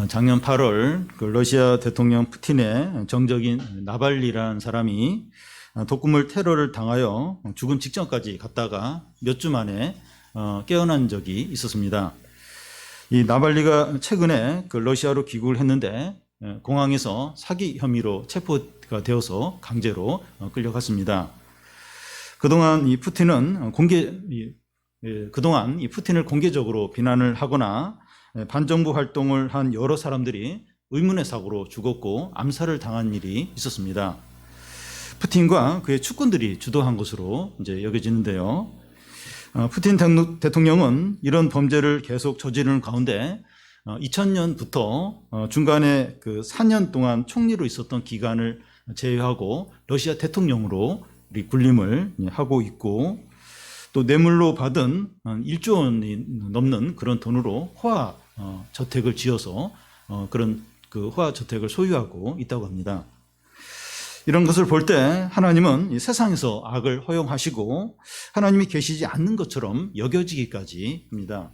작년 8월 그 러시아 대통령 푸틴의 정적인 나발리라는 사람이 독극물 테러를 당하여 죽음 직전까지 갔다가 몇 주 만에 깨어난 적이 있었습니다. 이 나발리가 최근에 그 러시아로 귀국을 했는데 공항에서 사기 혐의로 체포가 되어서 강제로 끌려갔습니다. 그동안 이 푸틴은 푸틴을 공개적으로 비난을 하거나 반정부 활동을 한 여러 사람들이 의문의 사고로 죽었고 암살을 당한 일이 있었습니다. 푸틴과 그의 측근들이 주도한 것으로 이제 여겨지는데요. 푸틴 대통령은 이런 범죄를 계속 저지르는 가운데 2000년부터 중간에 그 4년 동안 총리로 있었던 기간을 제외하고 러시아 대통령으로 군림을 하고 있고, 또 뇌물로 받은 1조 원이 넘는 그런 돈으로 호화 저택을 지어서 그런 그 호화 저택을 소유하고 있다고 합니다. 이런 것을 볼 때 하나님은 이 세상에서 악을 허용하시고 하나님이 계시지 않는 것처럼 여겨지기까지 합니다.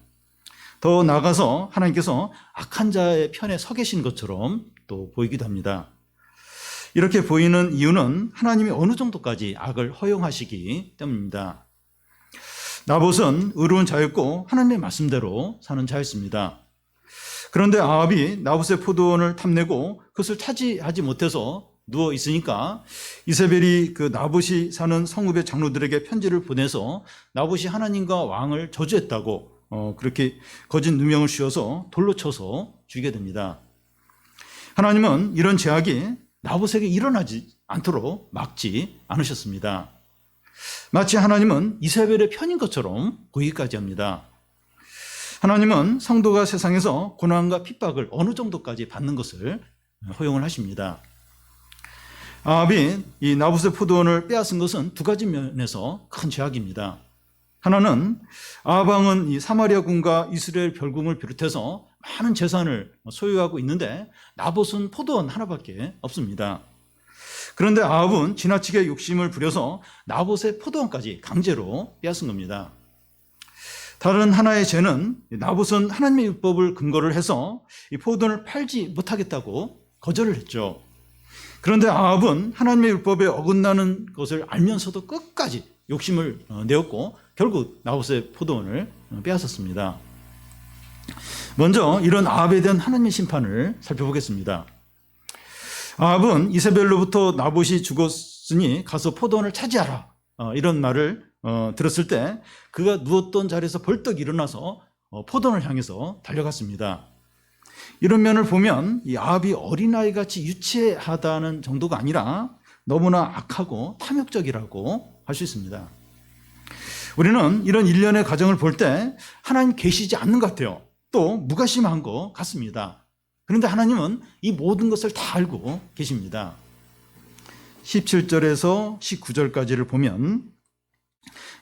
더 나아가서 하나님께서 악한 자의 편에 서 계신 것처럼 또 보이기도 합니다. 이렇게 보이는 이유는 하나님이 어느 정도까지 악을 허용하시기 때문입니다. 나봇은 의로운 자였고 하나님의 말씀대로 사는 자였습니다. 그런데 아합이 나봇의 포도원을 탐내고 그것을 차지하지 못해서 누워 있으니까 이세벨이 그 나봇이 사는 성읍의 장로들에게 편지를 보내서 나봇이 하나님과 왕을 저주했다고 그렇게 거짓 누명을 씌워서 돌로 쳐서 죽이게 됩니다. 하나님은 이런 죄악이 나봇에게 일어나지 않도록 막지 않으셨습니다. 마치 하나님은 이세벨의 편인 것처럼 보이기까지 합니다. 하나님은 성도가 세상에서 고난과 핍박을 어느 정도까지 받는 것을 허용을 하십니다. 아합이 이 나봇의 포도원을 빼앗은 것은 두 가지 면에서 큰 죄악입니다. 하나는 아합 왕은 이 사마리아 군과 이스라엘 별궁을 비롯해서 많은 재산을 소유하고 있는데 나봇은 포도원 하나밖에 없습니다. 그런데 아합은 지나치게 욕심을 부려서 나봇의 포도원까지 강제로 빼앗은 겁니다. 다른 하나의 죄는 나봇은 하나님의 율법을 근거를 해서 이 포도원을 팔지 못하겠다고 거절을 했죠. 그런데 아합은 하나님의 율법에 어긋나는 것을 알면서도 끝까지 욕심을 내었고 결국 나봇의 포도원을 빼앗았습니다. 먼저 이런 아합에 대한 하나님의 심판을 살펴보겠습니다. 아합은 이세벨로부터 나봇이 죽었으니 가서 포도원을 차지하라, 이런 말을 들었을 때 그가 누웠던 자리에서 벌떡 일어나서 포도원을 향해서 달려갔습니다. 이런 면을 보면 이 아합이 어린아이같이 유치하다는 정도가 아니라 너무나 악하고 탐욕적이라고 할 수 있습니다. 우리는 이런 일련의 과정을 볼 때 하나님 계시지 않는 것 같아요. 또 무관심한 것 같습니다. 그런데 하나님은 이 모든 것을 다 알고 계십니다. 17절에서 19절까지를 보면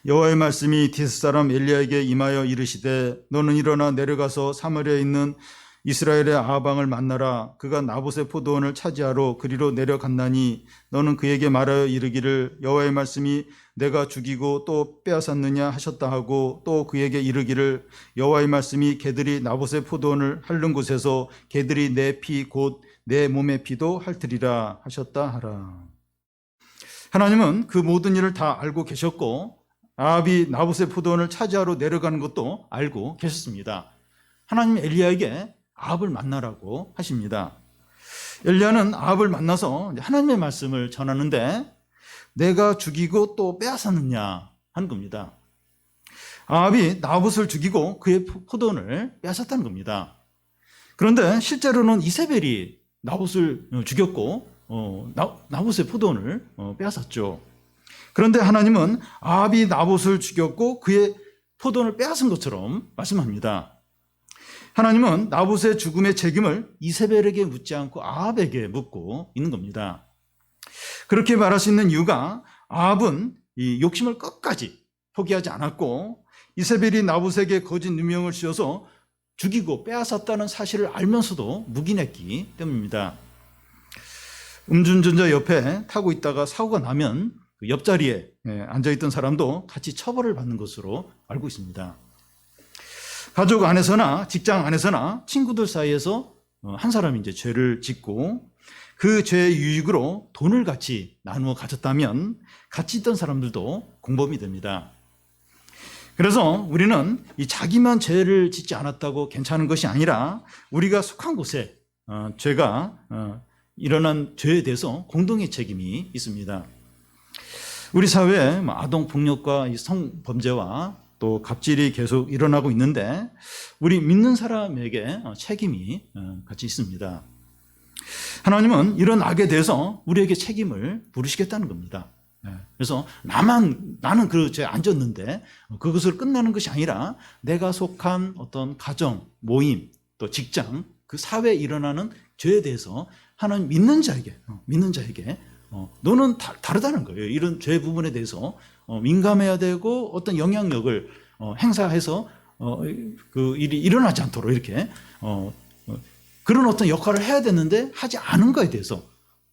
여호와의 말씀이 디스 사람 엘리야에게 임하여 이르시되 너는 일어나 내려가서 사마리아에 있는 이스라엘의 아합 왕을 만나라. 그가 나봇의 포도원을 차지하러 그리로 내려갔나니 너는 그에게 말하여 이르기를 여호와의 말씀이 내가 죽이고 또 빼앗았느냐 하셨다 하고 또 그에게 이르기를 여호와의 말씀이 개들이 나봇의 포도원을 핥는 곳에서 개들이 내 피 곧 내 몸의 피도 핥으리라 하셨다 하라. 하나님은 그 모든 일을 다 알고 계셨고 아합이 나봇의 포도원을 차지하러 내려가는 것도 알고 계셨습니다. 하나님 엘리야에게 아합을 만나라고 하십니다. 엘리야는 아합을 만나서 하나님의 말씀을 전하는데 내가 죽이고 또 빼앗았느냐 하는 겁니다. 아합이 나봇을 죽이고 그의 포도원을 빼앗았다는 겁니다. 그런데 실제로는 이세벨이 나봇을 죽였고 나봇의 포도원을 빼앗았죠. 그런데 하나님은 아합이 나봇을 죽였고 그의 포도원을 빼앗은 것처럼 말씀합니다. 하나님은 나봇의 죽음의 책임을 이세벨에게 묻지 않고 아합에게 묻고 있는 겁니다. 그렇게 말할 수 있는 이유가 아합은 이 욕심을 끝까지 포기하지 않았고 이세벨이 나봇에게 거짓 누명을 씌워서 죽이고 빼앗았다는 사실을 알면서도 묵인했기 때문입니다. 음주운전자 옆에 타고 있다가 사고가 나면 그 옆자리에 앉아있던 사람도 같이 처벌을 받는 것으로 알고 있습니다. 가족 안에서나 직장 안에서나 친구들 사이에서 한 사람이 이제 죄를 짓고 그 죄의 유익으로 돈을 같이 나누어 가졌다면 같이 있던 사람들도 공범이 됩니다. 그래서 우리는 이 자기만 죄를 짓지 않았다고 괜찮은 것이 아니라 우리가 속한 곳에 죄가 일어난 죄에 대해서 공동의 책임이 있습니다. 우리 사회에 아동 폭력과 성범죄와 또 갑질이 계속 일어나고 있는데 우리 믿는 사람에게 책임이 같이 있습니다. 하나님은 이런 악에 대해서 우리에게 책임을 부르시겠다는 겁니다. 그래서 나는 그 죄 안 졌는데 그것을 끝나는 것이 아니라 내가 속한 어떤 가정, 모임, 또 직장, 그 사회에 일어나는 죄에 대해서 하나님 믿는 자에게 너는 다르다는 거예요. 이런 죄 부분에 대해서 민감해야 되고 어떤 영향력을 행사해서 그 일이 일어나지 않도록 이렇게 그런 어떤 역할을 해야 되는데 하지 않은 거에 대해서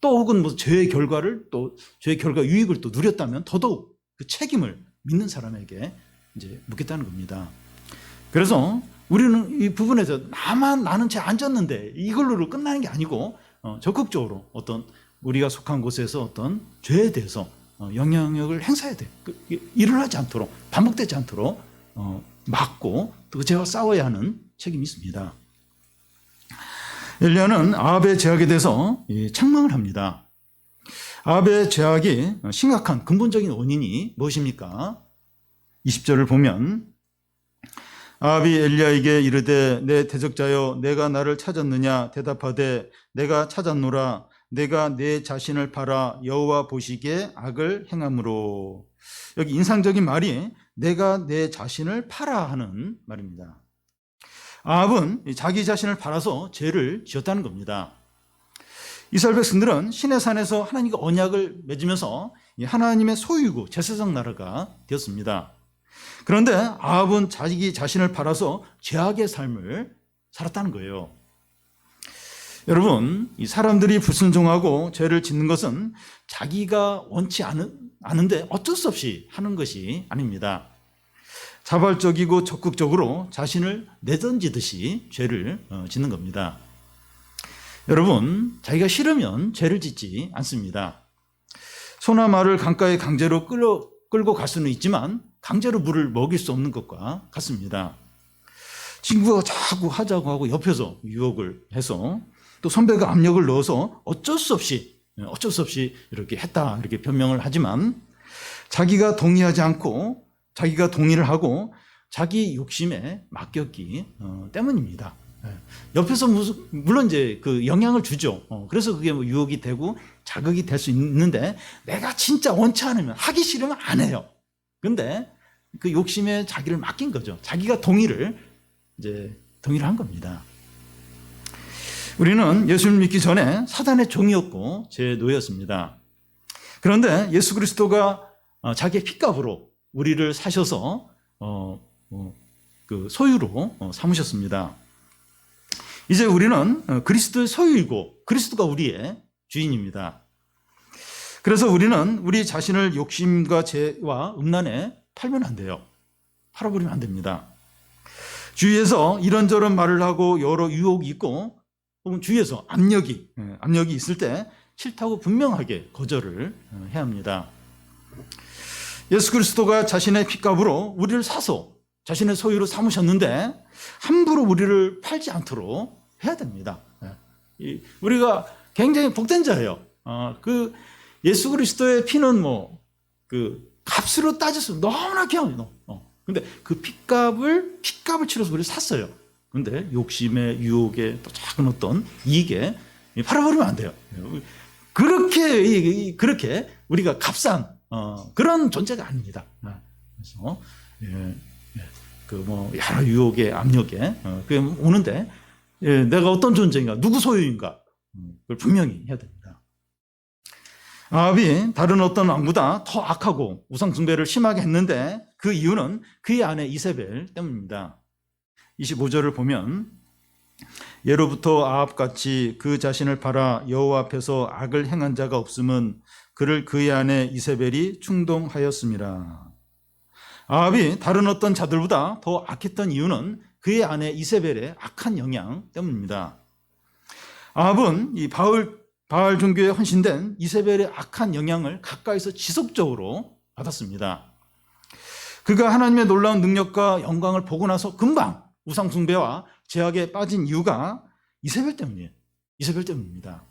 또 혹은 뭐 죄의 결과 유익을 또 누렸다면 더더욱 그 책임을 믿는 사람에게 이제 묻겠다는 겁니다. 그래서 우리는 이 부분에서 나는 죄 안 졌는데 이걸로 끝나는 게 아니고 적극적으로 어떤 우리가 속한 곳에서 어떤 죄에 대해서 영향력을 행사해야 돼. 일어나지 않도록, 반복되지 않도록 막고 또 그 죄와 싸워야 하는 책임이 있습니다. 엘리야는 아합의 죄악에 대해서 책망을 합니다. 아합의 죄악이 심각한 근본적인 원인이 무엇입니까? 20절을 보면 아합이 엘리야에게 이르되 내 대적자여 내가 나를 찾았느냐 대답하되 내가 찾았노라 내가 내 자신을 팔아 여호와 보시기에 악을 행함으로. 여기 인상적인 말이 내가 내 자신을 팔아 하는 말입니다. 아합은 자기 자신을 팔아서 죄를 지었다는 겁니다. 이스라엘 백성들은 시내 산에서 하나님과 언약을 맺으면서 하나님의 소유고 제사장 나라가 되었습니다. 그런데 아합은 자기 자신을 팔아서 죄악의 삶을 살았다는 거예요. 여러분, 이 사람들이 불순종하고 죄를 짓는 것은 자기가 원치 않은데 어쩔 수 없이 하는 것이 아닙니다. 자발적이고 적극적으로 자신을 내던지듯이 죄를 짓는 겁니다. 여러분, 자기가 싫으면 죄를 짓지 않습니다. 소나 말을 강가에 강제로 끌고 갈 수는 있지만 강제로 물을 먹일 수 없는 것과 같습니다. 친구가 자꾸 하자고 하고 옆에서 유혹을 해서 또 선배가 압력을 넣어서 어쩔 수 없이 이렇게 했다 이렇게 변명을 하지만 자기가 동의하지 않고 자기가 동의를 하고 자기 욕심에 맡겼기 때문입니다. 옆에서 물론 이제 그 영향을 주죠. 그래서 그게 뭐 유혹이 되고 자극이 될 수 있는데 내가 진짜 원치 않으면 하기 싫으면 안 해요. 근데 그 욕심에 자기를 맡긴 거죠. 자기가 동의를 한 겁니다. 우리는 예수를 믿기 전에 사단의 종이었고 제 노예였습니다. 그런데 예수 그리스도가 자기의 핏값으로 우리를 사셔서 그 소유로 삼으셨습니다. 이제 우리는 그리스도의 소유이고 그리스도가 우리의 주인입니다. 그래서 우리는 우리 자신을 욕심과 죄와 음란에 팔면 안 돼요. 팔아버리면 안 됩니다. 주위에서 이런저런 말을 하고 여러 유혹이 있고 혹은 주위에서 압력이 있을 때 싫다고 분명하게 거절을 해야 합니다. 예수 그리스도가 자신의 핏값으로 우리를 사서 자신의 소유로 삼으셨는데 함부로 우리를 팔지 않도록 해야 됩니다. 우리가 굉장히 복된 자예요. 그 예수 그리스도의 피는 그 값으로 따져서 너무나 귀한 근데 그 핏값을 치러서 우리를 샀어요. 근데 욕심에 유혹에 또 작은 어떤 이익에 팔아버리면 안 돼요. 그렇게 우리가 값싼 그런 존재가 아닙니다. 그래서 여러 유혹에 압력에 그게 오는데 내가 어떤 존재인가, 누구 소유인가 그걸 분명히 해야 됩니다. 아합이 다른 어떤 왕보다 더 악하고 우상 숭배를 심하게 했는데 그 이유는 그의 아내 이세벨 때문입니다. 25절을 보면 예로부터 아합같이 그 자신을 팔아 여호와 앞에서 악을 행한 자가 없음은 그를 그의 아내 이세벨이 충동하였음이라. 아합이 다른 어떤 자들보다 더 악했던 이유는 그의 아내 이세벨의 악한 영향 때문입니다. 아합은 이 바알 종교에 헌신된 이세벨의 악한 영향을 가까이서 지속적으로 받았습니다. 그가 하나님의 놀라운 능력과 영광을 보고 나서 금방 우상 숭배와 죄악에 빠진 이유가 이세벨 때문이에요. 이세벨 때문입니다.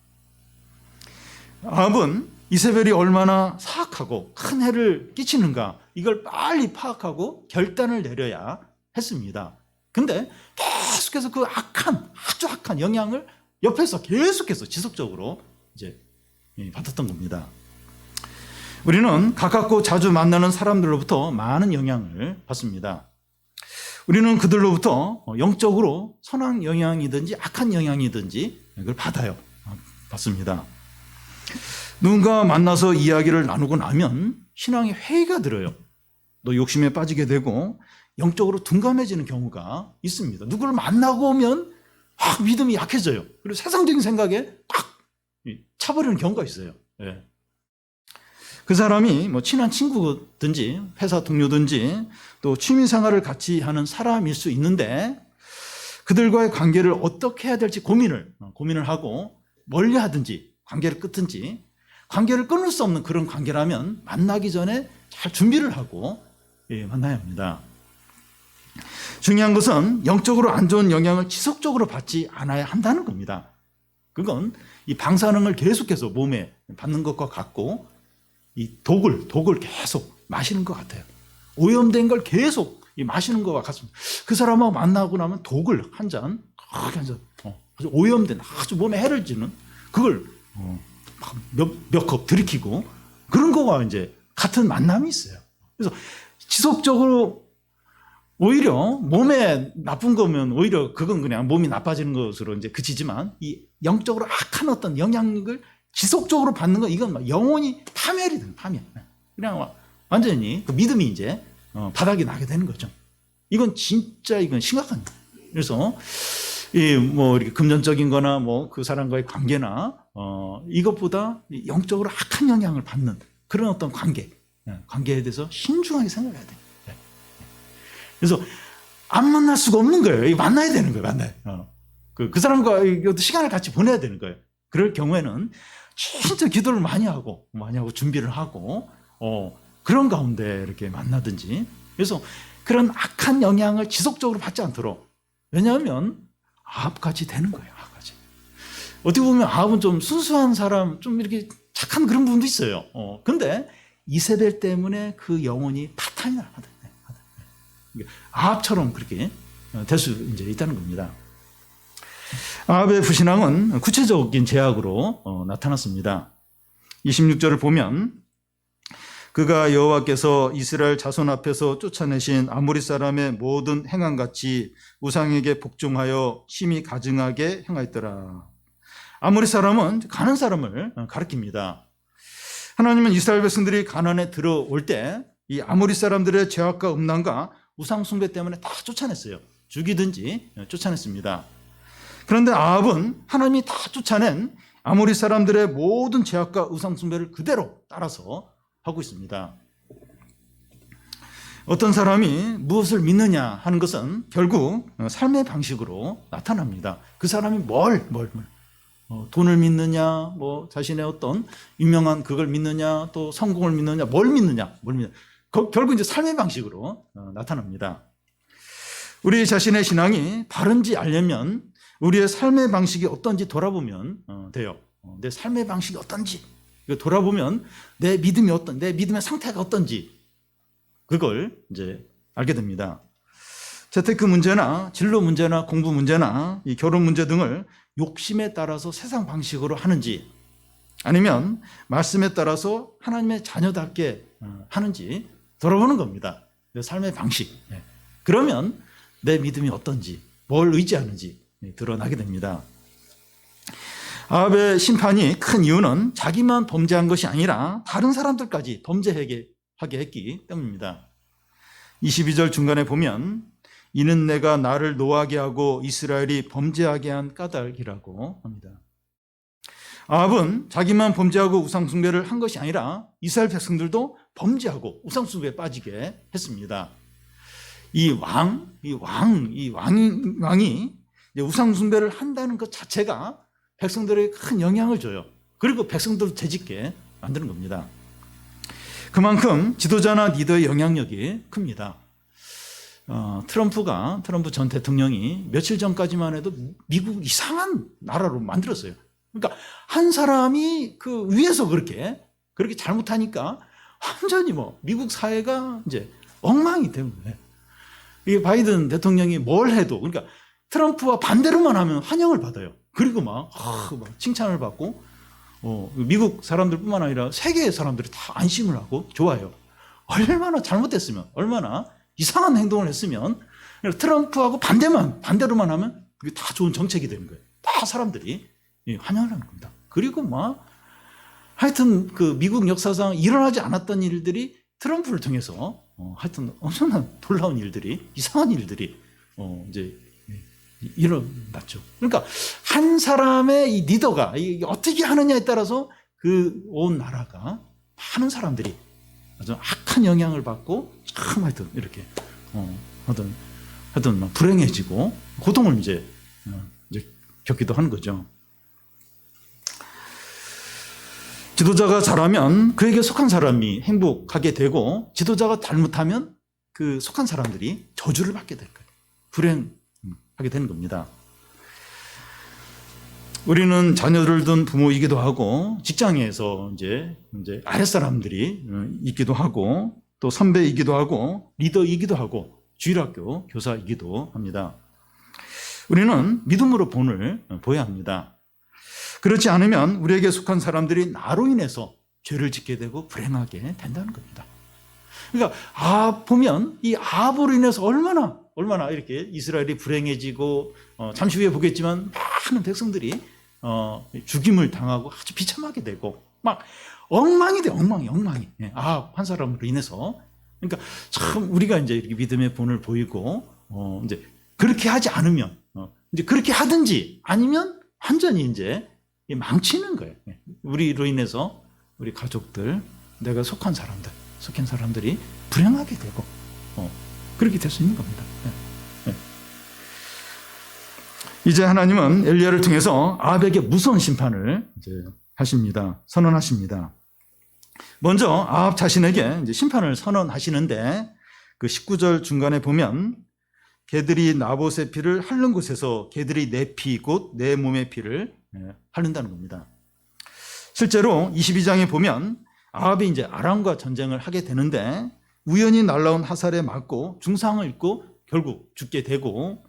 아합은 이세벨이 얼마나 사악하고 큰 해를 끼치는가 이걸 빨리 파악하고 결단을 내려야 했습니다. 근데 계속해서 그 아주 악한 영향을 옆에서 계속해서 지속적으로 이제 받았던 겁니다. 우리는 가깝고 자주 만나는 사람들로부터 많은 영향을 받습니다. 우리는 그들로부터 영적으로 선한 영향이든지 악한 영향이든지 그걸 받습니다. 누군가 만나서 이야기를 나누고 나면 신앙의 회의가 들어요. 또 욕심에 빠지게 되고 영적으로 둔감해지는 경우가 있습니다. 누구를 만나고 오면 확 믿음이 약해져요. 그리고 세상적인 생각에 딱 차버리는 경우가 있어요. 예. 그 사람이 뭐 친한 친구든지 회사 동료든지 또 취미생활을 같이 하는 사람일 수 있는데 그들과의 관계를 어떻게 해야 될지 고민을 하고 멀리 하든지 관계를 끊든지 관계를 끊을 수 없는 그런 관계라면 만나기 전에 잘 준비를 하고 만나야 합니다. 중요한 것은 영적으로 안 좋은 영향을 지속적으로 받지 않아야 한다는 겁니다. 그건 이 방사능을 계속해서 몸에 받는 것과 같고 이 독을 계속 마시는 것 같아요. 오염된 걸 계속 마시는 것과 같습니다. 그 사람하고 만나고 나면 독을 한 잔, 아주 오염된, 아주 몸에 해를 주는 그걸 몇 컵 들이키고 그런 거와 이제 같은 만남이 있어요. 그래서 지속적으로 오히려 몸에 나쁜 거면 오히려 그건 그냥 몸이 나빠지는 것으로 이제 그치지만 이 영적으로 악한 어떤 영향력을 지속적으로 받는 건 이건 막 영혼이 파멸이 돼요. 파멸. 그냥 완전히 그 믿음이 이제 바닥이 나게 되는 거죠. 이건 심각한 거예요. 그래서 뭐 이렇게 금전적인 거나 뭐 그 사람과의 관계나 이것보다 영적으로 악한 영향을 받는 그런 어떤 관계에 대해서 신중하게 생각해야 돼요. 그래서 안 만날 수가 없는 거예요. 만나야 되는 거예요. 만나요. 그 사람과 시간을 같이 보내야 되는 거예요. 그럴 경우에는 진짜 기도를 많이 하고 준비를 하고 그런 가운데 이렇게 만나든지. 그래서 그런 악한 영향을 지속적으로 받지 않도록. 왜냐하면 아합같이 되는 거예요. 아합같이. 어떻게 보면 아합은 좀 순수한 사람, 좀 이렇게 착한 그런 부분도 있어요. 근데 이세벨 때문에 그 영혼이 파탄이 나거든요. 아합처럼 그렇게 될 수 이제 있다는 겁니다. 아합의 불신앙은 구체적인 제약으로 나타났습니다. 26절을 보면 그가 여호와께서 이스라엘 자손 앞에서 쫓아내신 아모리 사람의 모든 행함같이 우상에게 복종하여 심히 가증하게 행하였더라. 아모리 사람은 가난 사람을 가리킵니다. 하나님은 이스라엘 백성들이 가나안에 들어올 때 이 아모리 사람들의 죄악과 음란과 우상 숭배 때문에 다 쫓아냈어요. 죽이든지 쫓아냈습니다. 그런데 아합은 하나님이 다 쫓아낸 아모리 사람들의 모든 죄악과 우상 숭배를 그대로 따라서 하고 있습니다. 어떤 사람이 무엇을 믿느냐 하는 것은 결국 삶의 방식으로 나타납니다. 그 사람이 돈을 믿느냐, 뭐 자신의 어떤 유명한 그걸 믿느냐, 또 성공을 믿느냐, 뭘 믿느냐. 결국 이제 삶의 방식으로 나타납니다. 우리 자신의 신앙이 바른지 알려면 우리의 삶의 방식이 어떤지 돌아보면 돼요. 내 삶의 방식이 어떤지 돌아보면 내 믿음의 상태가 어떤지 그걸 이제 알게 됩니다. 재테크 문제나 진로 문제나 공부 문제나 이 결혼 문제 등을 욕심에 따라서 세상 방식으로 하는지 아니면 말씀에 따라서 하나님의 자녀답게 하는지 돌아보는 겁니다. 내 삶의 방식. 그러면 내 믿음이 어떤지, 뭘 의지하는지 드러나게 됩니다. 아합의 심판이 큰 이유는 자기만 범죄한 것이 아니라 다른 사람들까지 범죄하게 했기 때문입니다. 22절 중간에 보면 이는 내가 나를 노하게 하고 이스라엘이 범죄하게 한 까닭이라고 합니다. 아합은 자기만 범죄하고 우상숭배를 한 것이 아니라 이스라엘 백성들도 범죄하고 우상숭배에 빠지게 했습니다. 이 왕이 우상숭배를 한다는 것 자체가 백성들에게 큰 영향을 줘요. 그리고 백성들을 되짓게 만드는 겁니다. 그만큼 지도자나 리더의 영향력이 큽니다. 트럼프 전 대통령이 며칠 전까지만 해도 미국 이상한 나라로 만들었어요. 그러니까 한 사람이 그 위에서 그렇게 잘못하니까 완전히 미국 사회가 이제 엉망이 된 거예요. 이 바이든 대통령이 뭘 해도, 그러니까 트럼프와 반대로만 하면 환영을 받아요. 그리고 막 칭찬을 받고, 미국 사람들뿐만 아니라 세계 사람들이 다 안심을 하고 좋아요. 얼마나 잘못됐으면, 얼마나 이상한 행동을 했으면 트럼프하고 반대로만 하면 그게 다 좋은 정책이 되는 거예요. 다 사람들이 환영을 하는 겁니다. 그리고 하여튼 그 미국 역사상 일어나지 않았던 일들이 트럼프를 통해서 하여튼 엄청난 놀라운 일들이, 이상한 일들이 이제 일어났죠. 그러니까 한 사람의 이 리더가 어떻게 하느냐에 따라서 그 온 나라가 많은 사람들이 아주 악한 영향을 받고 참 하여튼 이렇게 하여튼 불행해지고 고통을 이제 겪기도 하는 거죠. 지도자가 잘하면 그에게 속한 사람이 행복하게 되고, 지도자가 잘못하면 그 속한 사람들이 저주를 받게 될 거예요. 불행하게 되는 겁니다. 우리는 자녀를 둔 부모이기도 하고, 직장에서 이제 아랫사람들이 있기도 하고, 또 선배이기도 하고, 리더이기도 하고, 주일학교 교사이기도 합니다. 우리는 믿음으로 본을 보여야 합니다. 그렇지 않으면 우리에게 속한 사람들이 나로 인해서 죄를 짓게 되고 불행하게 된다는 겁니다. 그러니까 보면 이 아합으로 인해서 얼마나 이렇게 이스라엘이 불행해지고, 잠시 후에 보겠지만 많은 백성들이 죽임을 당하고 아주 비참하게 되고 막 엉망이 돼, 엉망이. 아합 한 사람으로 인해서. 그러니까 참 우리가 이제 이렇게 믿음의 본을 보이고 이제 그렇게 하지 않으면 이제 그렇게 하든지 아니면 완전히 이제 망치는 거예요. 우리로 인해서 우리 가족들, 내가 속한 사람들이 불행하게 되고 그렇게 될 수 있는 겁니다. 이제 하나님은 엘리야를 통해서 아합에게 무서운 심판을 이제 선언하십니다. 먼저 아합 자신에게 이제 심판을 선언하시는데, 그 19절 중간에 보면 개들이 나봇의 피를 핥는 곳에서 개들이 내 피 곧 내 몸의 피를 핥는다는 겁니다. 실제로 22장에 보면 아합이 이제 아람과 전쟁을 하게 되는데 우연히 날라온 화살에 맞고 중상을 입고 결국 죽게 되고,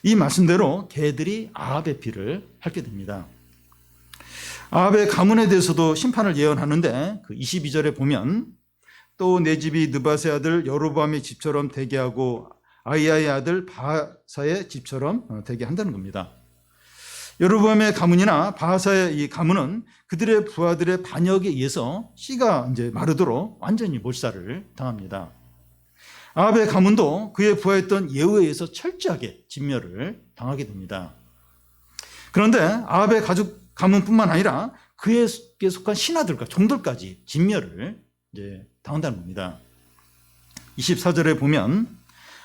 이 말씀대로 개들이 아합의 피를 핥게 됩니다. 아합의 가문에 대해서도 심판을 예언하는데 그 22절에 보면 또 내 집이 느밧의 아들 여로보암의 집처럼 되게 하고 아히야의 아들 바하사의 집처럼 되게 한다는 겁니다. 여로보암의 가문이나 바하사의 이 가문은 그들의 부하들의 반역에 의해서 씨가 이제 마르도록 완전히 몰살을 당합니다. 아합의 가문도 그의 부하였던 예후에 의해서 철저하게 진멸을 당하게 됩니다. 그런데 아합의 가족 가문뿐만 아니라 그에게 속한 신하들과 종들까지 진멸을 이제 당한다는 겁니다. 24절에 보면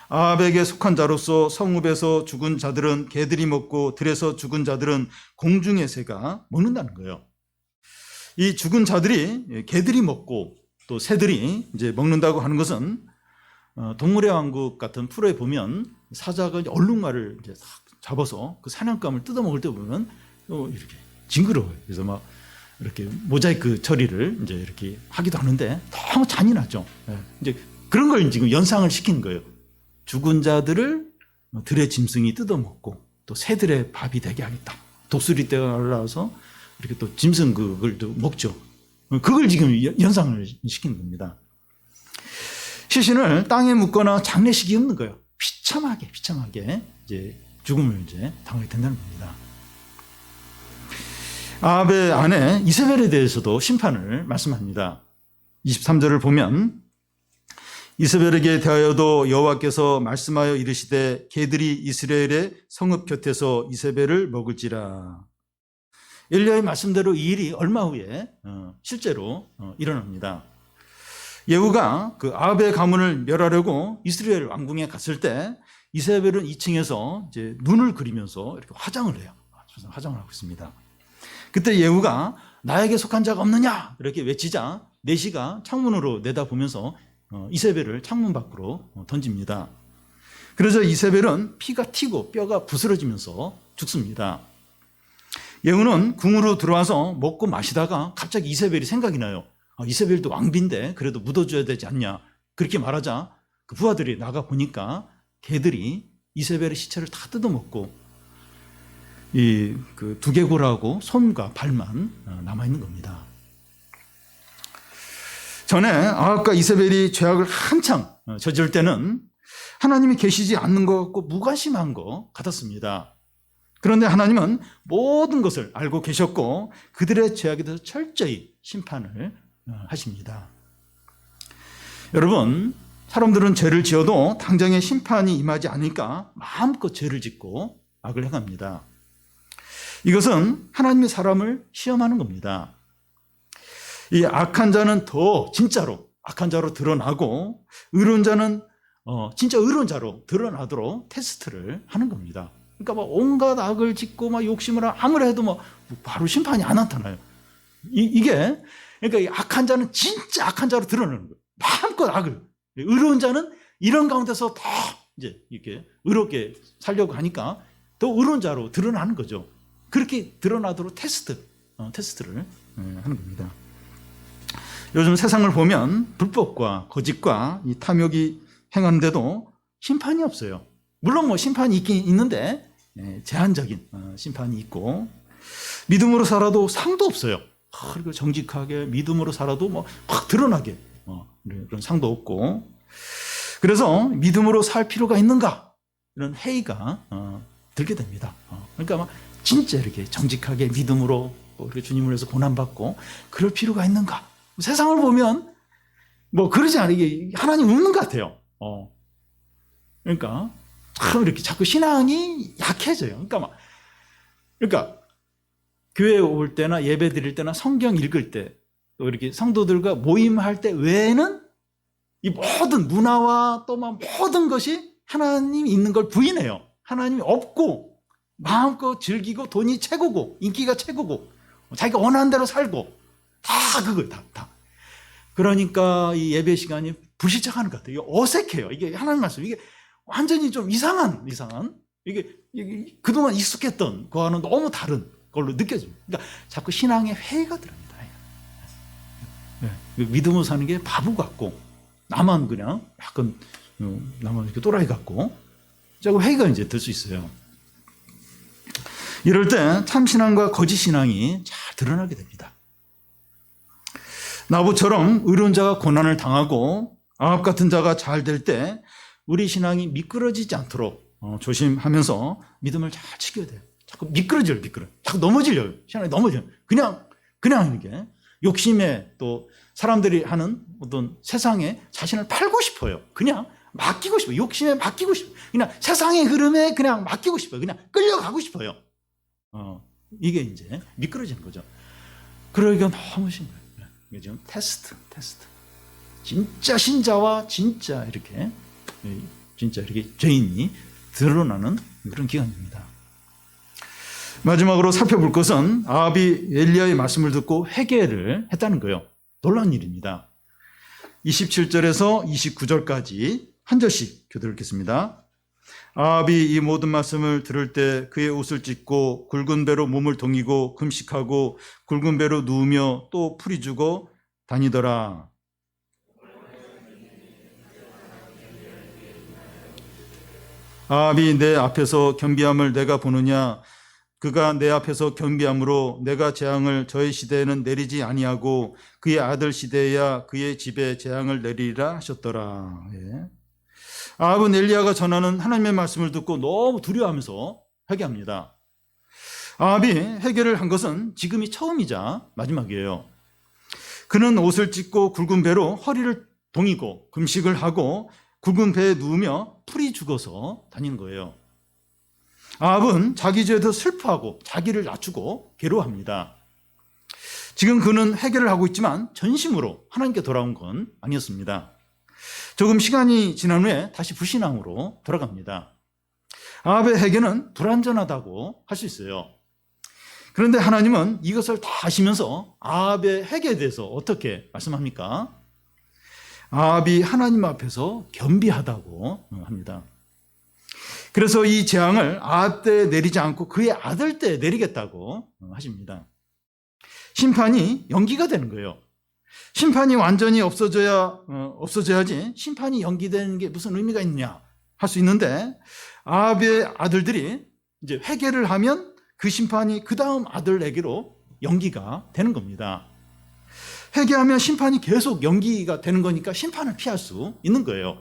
아합에게 속한 자로서 성읍에서 죽은 자들은 개들이 먹고 들에서 죽은 자들은 공중의 새가 먹는다는 거예요. 이 죽은 자들이 개들이 먹고 또 새들이 이제 먹는다고 하는 것은 동물의 왕국 같은 프로에 보면 사자가 얼룩말을 이제 잡아서 그 사냥감을 뜯어 먹을 때 보면 이렇게 징그러워요. 그래서 막 이렇게 모자이크 처리를 이제 이렇게 하기도 하는데 너무 잔인하죠. 이제 그런 걸 지금 연상을 시키는 거예요. 죽은 자들을 들의 짐승이 뜯어먹고 또 새들의 밥이 되게 하겠다. 독수리 떼가 올라와서 이렇게 또 짐승 그걸 또 먹죠. 그걸 지금 연상을 시키는 겁니다. 시신을 땅에 묻거나 장례식이 없는 거예요. 비참하게 이제 죽음을 이제 당하게 된다는 겁니다. 아합의 아내 이세벨에 대해서도 심판을 말씀합니다. 23절을 보면 이세벨에게 대하여도 여호와께서 말씀하여 이르시되 개들이 이스라엘의 성읍 곁에서 이세벨을 먹을지라. 엘리야의 말씀대로 이 일이 얼마 후에 실제로 일어납니다. 예후가 그 아합의 가문을 멸하려고 이스라엘 왕궁에 갔을 때 이세벨은 2층에서 이제 눈을 그리면서 이렇게 화장을 해요. 화장을 하고 있습니다. 그때 예후가 나에게 속한 자가 없느냐 이렇게 외치자 내시가 창문으로 내다보면서 이세벨을 창문 밖으로 던집니다. 그래서 이세벨은 피가 튀고 뼈가 부스러지면서 죽습니다. 예후는 궁으로 들어와서 먹고 마시다가 갑자기 이세벨이 생각이 나요. 이세벨도 왕비인데 그래도 묻어줘야 되지 않냐. 그렇게 말하자 그 부하들이 나가 보니까 개들이 이세벨의 시체를 다 뜯어먹고 그 두개골하고 손과 발만 남아있는 겁니다. 전에 아합과 이세벨이 죄악을 한창 저지를 때는 하나님이 계시지 않는 것 같고 무관심한 것 같았습니다. 그런데 하나님은 모든 것을 알고 계셨고 그들의 죄악에 대해서 철저히 심판을 하십니다. 여러분, 사람들은 죄를 지어도 당장에 심판이 임하지 않으니까 마음껏 죄를 짓고 악을 행합니다. 이것은 하나님의 사람을 시험하는 겁니다. 이 악한 자는 더 진짜로 악한 자로 드러나고 의로운 자는 진짜 의로운 자로 드러나도록 테스트를 하는 겁니다. 그러니까 막 온갖 악을 짓고 막 욕심을 아무리 해도 뭐 바로 심판이 안 나타나요. 이게 그러니까 이 악한 자는 진짜 악한 자로 드러나는 거예요. 마음껏 악을. 의로운 자는 이런 가운데서 더 이제 이렇게 의롭게 살려고 하니까 더 의로운 자로 드러나는 거죠. 그렇게 드러나도록 테스트를 하는 겁니다. 요즘 세상을 보면 불법과 거짓과 이 탐욕이 행하는데도 심판이 없어요. 물론 뭐 심판이 있긴 있는데 제한적인 심판이 있고 믿음으로 살아도 상도 없어요. 그리고 정직하게 믿음으로 살아도 뭐 확 드러나게 그런 상도 없고 그래서 믿음으로 살 필요가 있는가 이런 회의가 들게 됩니다. 그러니까 막 진짜 이렇게 정직하게 믿음으로 이렇게 주님을 위해서 고난받고 그럴 필요가 있는가? 세상을 보면 뭐 그러지 않게 하나님 웃는 것 같아요. 그러니까 참 이렇게 자꾸 신앙이 약해져요. 그러니까 교회 올 때나 예배 드릴 때나 성경 읽을 때 또 이렇게 성도들과 모임할 때 외에는 이 모든 문화와 또 모든 것이 하나님이 있는 걸 부인해요. 하나님이 없고 마음껏 즐기고 돈이 최고고 인기가 최고고 자기가 원하는 대로 살고 다 그거예요. 다. 그러니까 이 예배 시간이 불시착하는 것 같아요. 이게 어색해요. 이게 하나님 말씀 이게 완전히 좀 이상한 이게 그동안 익숙했던 거와는 너무 다른 걸로 느껴집니다. 그러니까 자꾸 신앙에 회의가 들어갑니다. 믿음으로 사는 게 바보 같고 나만 그냥 약간 나만 이렇게 또라이 같고 자꾸 회의가 이제 들 수 있어요. 이럴 때 참신앙과 거짓신앙이 잘 드러나게 됩니다. 나봇처럼 의로운 자가 고난을 당하고 아합 같은 자가 잘 될 때 우리 신앙이 미끄러지지 않도록 조심하면서 믿음을 잘 지켜야 돼요. 자꾸 미끄러져요. 자꾸 넘어지려요. 신앙이 넘어져요. 그냥 이렇게 욕심에 또 사람들이 하는 어떤 세상에 자신을 팔고 싶어요. 그냥 맡기고 싶어요. 욕심에 맡기고 싶어요. 그냥 세상의 흐름에 그냥 맡기고 싶어요. 그냥 끌려가고 싶어요. 이게 이제 미끄러지는 거죠. 그러기가 너무 심해요. 이게 지금 테스트. 진짜 신자와 진짜 이렇게 죄인이 드러나는 그런 기간입니다. 마지막으로 살펴볼 것은 아합이 엘리야의 말씀을 듣고 회개를 했다는 거예요. 놀라운 일입니다. 27절에서 29절까지 한 절씩 교독 읽겠습니다. 아합이 이 모든 말씀을 들을 때 그의 옷을 찢고 굵은 배로 몸을 동이고 금식하고 굵은 배로 누우며 또 풀이 죽어 다니더라. 아합이 내 앞에서 겸비함을 내가 보느냐? 그가 내 앞에서 겸비함으로 내가 재앙을 저의 시대에는 내리지 아니하고 그의 아들 시대에야 그의 집에 재앙을 내리리라 하셨더라. 예. 아합은 엘리야가 전하는 하나님의 말씀을 듣고 너무 두려워하면서 회개합니다. 아합이 회개를 한 것은 지금이 처음이자 마지막이에요. 그는 옷을 찢고 굵은 배로 허리를 동이고 금식을 하고 굵은 배에 누우며 풀이 죽어서 다니는 거예요. 아합은 자기 죄에 대해서 슬퍼하고 자기를 낮추고 괴로워합니다. 지금 그는 회개를 하고 있지만 전심으로 하나님께 돌아온 건 아니었습니다. 조금 시간이 지난 후에 다시 불신앙으로 돌아갑니다. 아합의 회개는 불완전하다고 할 수 있어요. 그런데 하나님은 이것을 다 아시면서 아합의 회개에 대해서 어떻게 말씀합니까? 아합이 하나님 앞에서 겸비하다고 합니다. 그래서 이 재앙을 아합 때 내리지 않고 그의 아들 때 내리겠다고 하십니다. 심판이 연기가 되는 거예요. 심판이 완전히 없어져야지 심판이 연기되는 게 무슨 의미가 있느냐 할 수 있는데, 아합의 아들들이 이제 회개를 하면 그 심판이 그 다음 아들에게로 연기가 되는 겁니다. 회개하면 심판이 계속 연기가 되는 거니까 심판을 피할 수 있는 거예요.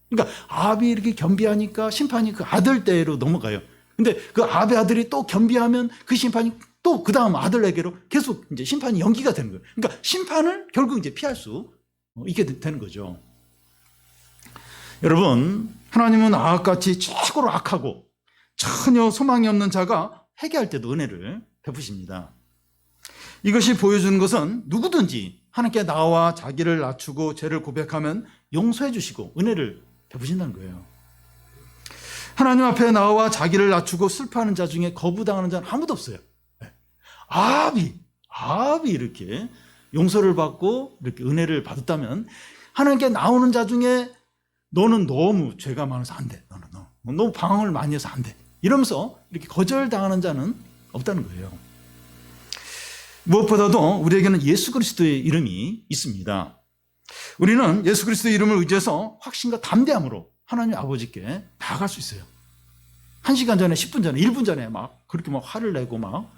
그러니까 아합이 이렇게 겸비하니까 심판이 그 아들 때로 넘어가요. 근데 그 아합의 아들이 또 겸비하면 그 심판이 또 그 다음 아들에게로 계속 이제 심판이 연기가 되는 거예요. 그러니까 심판을 결국 이제 피할 수 있게 되는 거죠. 여러분, 하나님은 아합같이 최고로 악하고 전혀 소망이 없는 자가 회개할 때도 은혜를 베푸십니다. 이것이 보여주는 것은 누구든지 하나님께 나와 자기를 낮추고 죄를 고백하면 용서해 주시고 은혜를 베푸신다는 거예요. 하나님 앞에 나와 자기를 낮추고 슬퍼하는 자 중에 거부당하는 자는 아무도 없어요. 아합이 이렇게 용서를 받고 이렇게 은혜를 받았다면, 하나님께 나오는 자 중에 너는 너무 죄가 많아서 안 돼. 너무 방황을 많이 해서 안 돼. 이러면서 이렇게 거절당하는 자는 없다는 거예요. 무엇보다도 우리에게는 예수 그리스도의 이름이 있습니다. 우리는 예수 그리스도의 이름을 의지해서 확신과 담대함으로 하나님 아버지께 나아갈 수 있어요. 1시간 전에, 10분 전에, 1분 전에 막 그렇게 막 화를 내고 막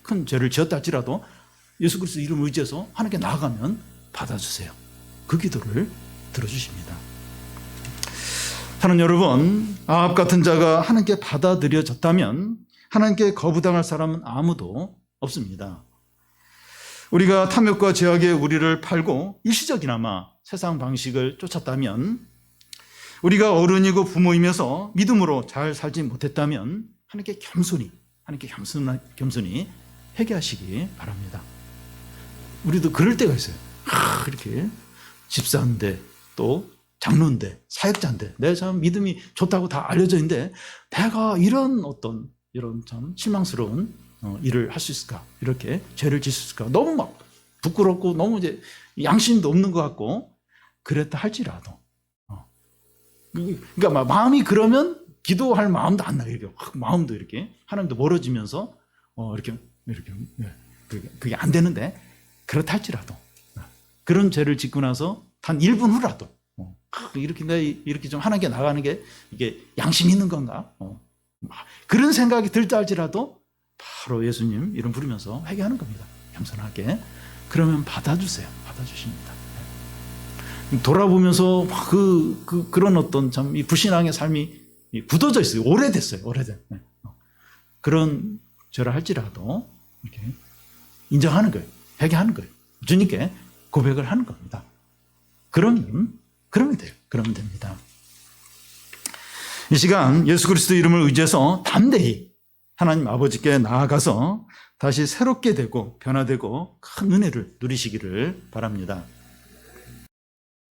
큰 죄를 지었다 할지라도 예수 그리스도 이름을 의지해서 하나님께 나아가면 받아주세요. 그 기도를 들어주십니다. 사랑하는 여러분, 아합 같은 자가 하나님께 받아들여졌다면 하나님께 거부당할 사람은 아무도 없습니다. 우리가 탐욕과 죄악에 우리를 팔고 일시적이나마 세상 방식을 쫓았다면, 우리가 어른이고 부모이면서 믿음으로 잘 살지 못했다면 하나님께 겸손히 회개하시기 바랍니다. 우리도 그럴 때가 있어요. 이렇게 집사인데 또 장로인데 사역자인데 내 참 믿음이 좋다고 다 알려져 있는데 내가 이런 참 실망스러운 일을 할 수 있을까? 이렇게 죄를 지을 수 있을까? 너무 막 부끄럽고 너무 이제 양심도 없는 것 같고 그랬다 할지라도, 그러니까 마음이 그러면 기도할 마음도 안 나요. 이렇게 마음도 이렇게 하나님도 멀어지면서 이렇게 그게 안 되는데, 그렇다 할지라도 그런 죄를 짓고 나서 단 1분 후라도 이렇게 좀 하나님께 나가는 게 이게 양심 있는 건가? 그런 생각이 들다 할지라도 바로 예수님 이름 부르면서 회개하는 겁니다. 겸손하게. 그러면 받아주세요. 받아주십니다. 돌아보면서 그런 어떤 참 이 불신앙의 삶이 굳어져 있어요. 오래됐어요. 그런 죄를 할지라도 이렇게 인정하는 거예요. 회개하는 거예요. 주님께 고백을 하는 겁니다. 그러면 돼요. 그러면 됩니다. 이 시간 예수 그리스도 이름을 의지해서 담대히 하나님 아버지께 나아가서 다시 새롭게 되고 변화되고 큰 은혜를 누리시기를 바랍니다.